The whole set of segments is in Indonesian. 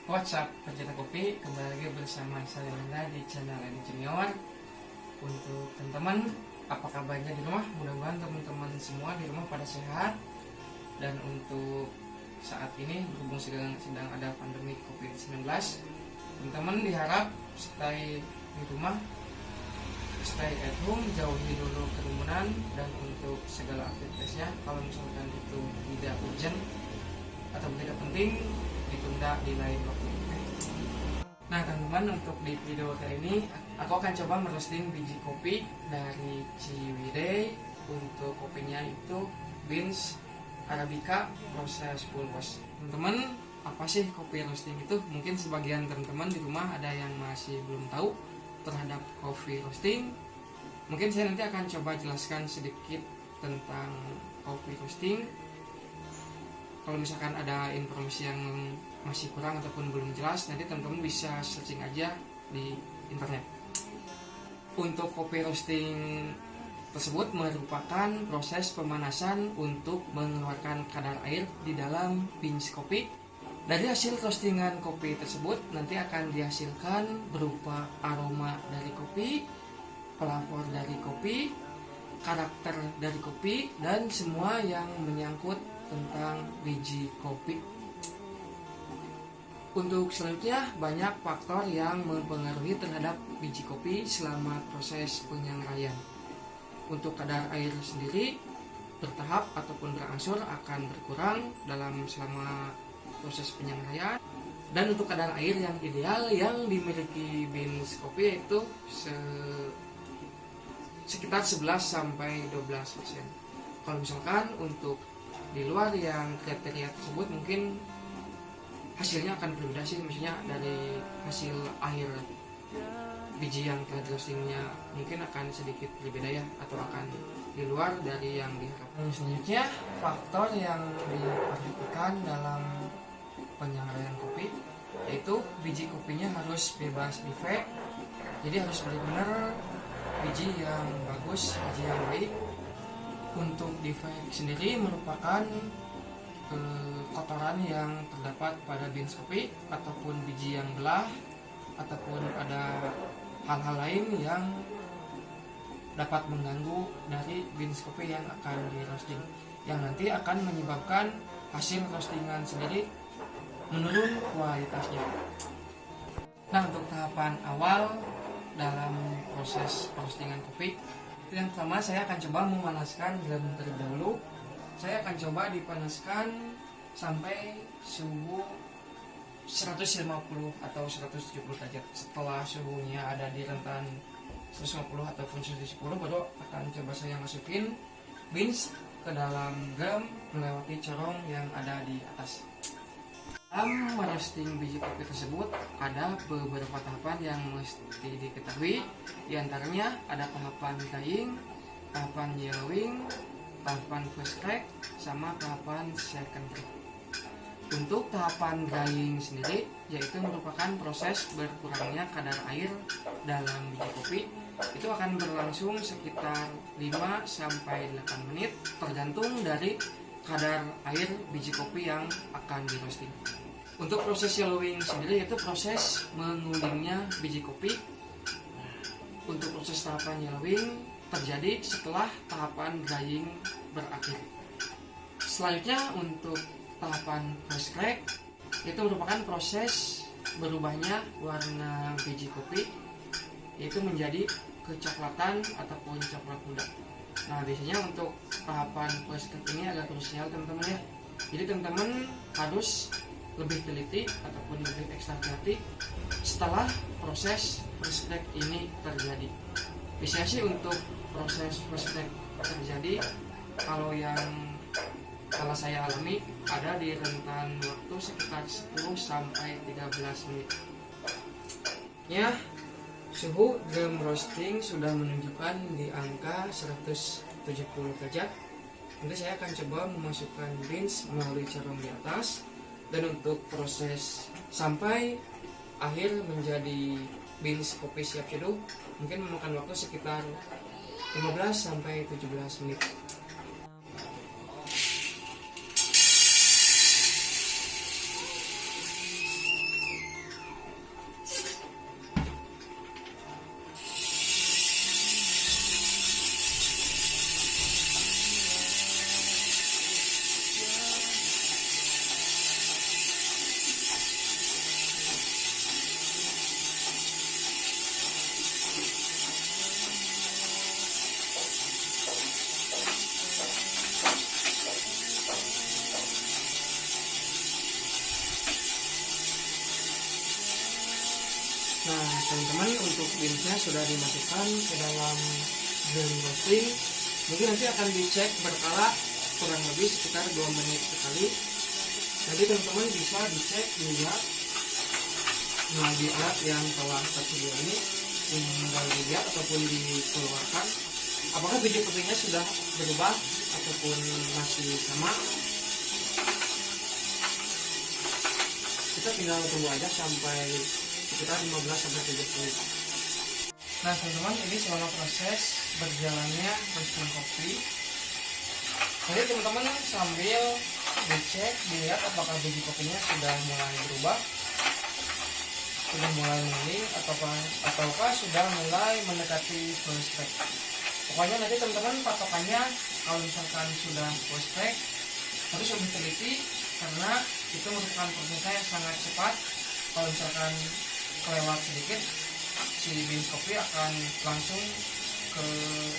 WhatsApp Pencinta Kopi, kembali lagi bersama saya Nanda di channel Edi Junior. Untuk teman-teman, apa kabarnya di rumah? Mudah-mudahan teman-teman semua di rumah pada sehat. Dan untuk saat ini berhubung sedang ada pandemi COVID-19, teman-teman diharap stay di rumah, stay at home, jauhi dulu kerumunan, dan untuk segala aktivitasnya kalau misalkan itu tidak urgent atau tidak penting, ditunda di lain waktu. Nah teman-teman, untuk di video kali ini aku akan coba merosting biji kopi dari Ciwidey. Untuk kopinya itu beans Arabica proses full wash. Teman-teman, apa sih kopi roasting itu? Mungkin sebagian teman-teman di rumah ada yang masih belum tahu terhadap kopi roasting. Mungkin saya nanti akan coba jelaskan sedikit tentang kopi roasting. Kalau misalkan ada informasi yang masih kurang ataupun belum jelas, nanti teman-teman bisa searching aja di internet. Untuk kopi roasting tersebut merupakan proses pemanasan untuk mengeluarkan kadar air di dalam beans kopi. Dari hasil roastingan kopi tersebut nanti akan dihasilkan berupa aroma dari kopi, flavor dari kopi, karakter dari kopi, dan semua yang menyangkut tentang biji kopi. Untuk selanjutnya, banyak faktor yang mempengaruhi terhadap biji kopi selama proses penyangraian. Untuk kadar air sendiri bertahap ataupun berangsur akan berkurang selama proses penyangraian. Dan untuk kadar air yang ideal yang dimiliki beans kopi yaitu sekitar 11-12%. Kalau misalkan untuk di luar yang kriteria tersebut, mungkin hasilnya akan berbeda sih, maksudnya dari hasil air biji yang telah di roastingnya mungkin akan sedikit berbeda ya, atau akan di luar dari yang diharapkan. Selanjutnya, faktor yang diperhatikan dalam penyangraian kopi yaitu biji kopinya harus bebas defek. Jadi harus benar-benar biji yang bagus, biji yang baik. Untuk defect sendiri merupakan kotoran yang terdapat pada beans kopi, ataupun biji yang belah, ataupun ada hal-hal lain yang dapat mengganggu dari beans kopi yang akan di roasting, yang nanti akan menyebabkan hasil roastingan sendiri menurun kualitasnya. Nah, untuk tahapan awal dalam proses roastingan kopi, yang pertama saya akan coba memanaskan drum terlebih dahulu. Saya akan coba dipanaskan sampai suhu 150 atau 170 derajat. Setelah suhunya ada di rentan 150 ataupun 170, baru akan coba saya masukin beans ke dalam drum melewati corong yang ada di atas. Dalam merosting biji kopi tersebut ada beberapa tahapan yang mesti diketahui. Di antaranya ada tahapan drying, tahapan yellowing, tahapan first crack, sama tahapan second crack. Untuk tahapan drying sendiri, yaitu merupakan proses berkurangnya kadar air dalam biji kopi. Itu akan berlangsung sekitar 5-8 menit tergantung dari kadar air biji kopi yang akan di roasting. Untuk proses yellowing sendiri yaitu proses mengulingnya biji kopi. Untuk proses tahapan yellowing terjadi setelah tahapan drying berakhir. Selanjutnya, untuk tahapan first crack itu merupakan proses berubahnya warna biji kopi, yaitu menjadi kecoklatan ataupun coklat muda. Nah, biasanya untuk tahapan first crack ini agak krusial teman-teman ya. Jadi teman-teman harus lebih teliti ataupun lebih ekstra hati setelah proses first crack ini terjadi. Biasanya sih untuk proses first crack terjadi, kalau saya alami ada di rentan waktu sekitar 10-13 menit. Ya, suhu drum roasting sudah menunjukkan di angka 170 derajat. Nanti saya akan coba memasukkan beans melalui corong di atas. Dan untuk proses sampai akhir menjadi beans kopi siap seduh mungkin memakan waktu sekitar 15-17 menit. Nah teman-teman, untuk beansnya sudah dimasukkan ke dalam grill roasting. Mungkin nanti akan dicek berkala kurang lebih sekitar 2 menit sekali. Jadi teman-teman bisa dicek juga melalui alat yang telah tersedia ini, tinggal dilihat ataupun dikeluarkan apakah biji kopenya sudah berubah ataupun masih sama. Kita tinggal tunggu aja sampai sekitar 15-20 menit. Nah teman-teman, ini selama proses berjalannya roasting kopi, jadi teman-teman sambil dicek, dilihat apakah biji kopinya sudah mulai berubah, sudah mulai menguning, ataukah sudah mulai mendekati first crack. Pokoknya nanti teman-teman patokannya kalau misalkan sudah first crack harus lebih teliti, karena itu merupakan prosesnya yang sangat cepat. Kalau misalkan kelewat sedikit, si beans kopi akan langsung ke,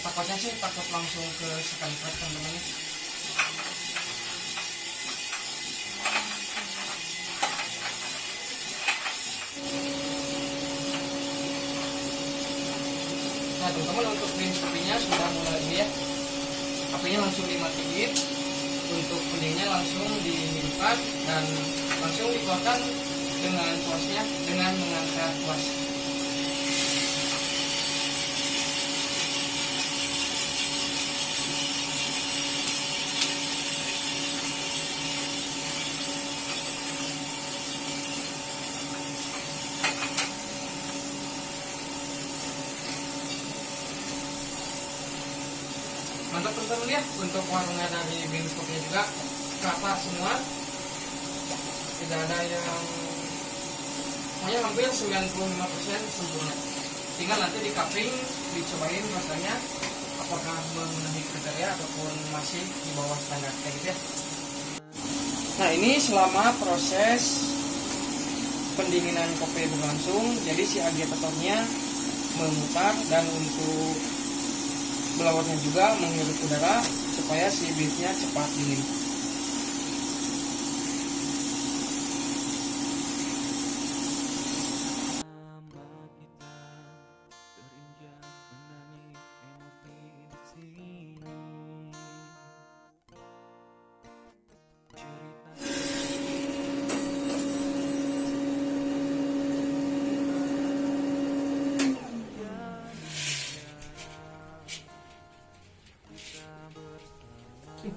takut langsung ke second crack teman-teman. Nah teman-teman, untuk beans kopinya sudah mulai ya, apinya langsung dimatiin, untuk pendingnya langsung dihidupkan dan langsung dikeluarkan dengan kuasnya, dengan mengangkat kuas. Mantap teman-teman ya, untuk warnanya dari beans kopinya juga rata semua, tidak ada yang, pokoknya hampir 95% sempurna. Tinggal nanti di cupping, dicobain rasanya apakah memenuhi kriteria ataupun masih di bawah standar kayak gitu ya. Nah ini selama proses pendinginan kopi berlangsung, jadi si agitatornya memutar dan untuk blowernya juga menghirup udara supaya si beansnya cepat dingin.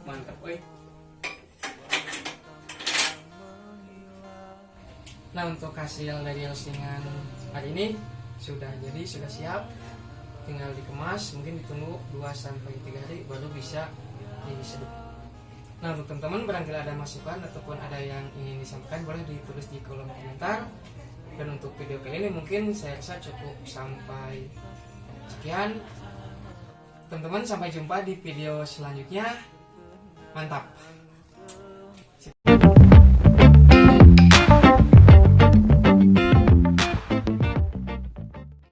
Mantap, woi. Nah untuk hasil dari roastingan hari ini sudah jadi, sudah siap, tinggal dikemas, mungkin ditunggu 2-3 hari baru bisa diseduh. Nah untuk teman-teman, barangkali ada masukan ataupun ada yang ingin disampaikan, boleh ditulis di kolom komentar. Dan untuk video kali ini mungkin saya rasa cukup sampai sekian. Teman-teman, sampai jumpa di video selanjutnya. Mantap.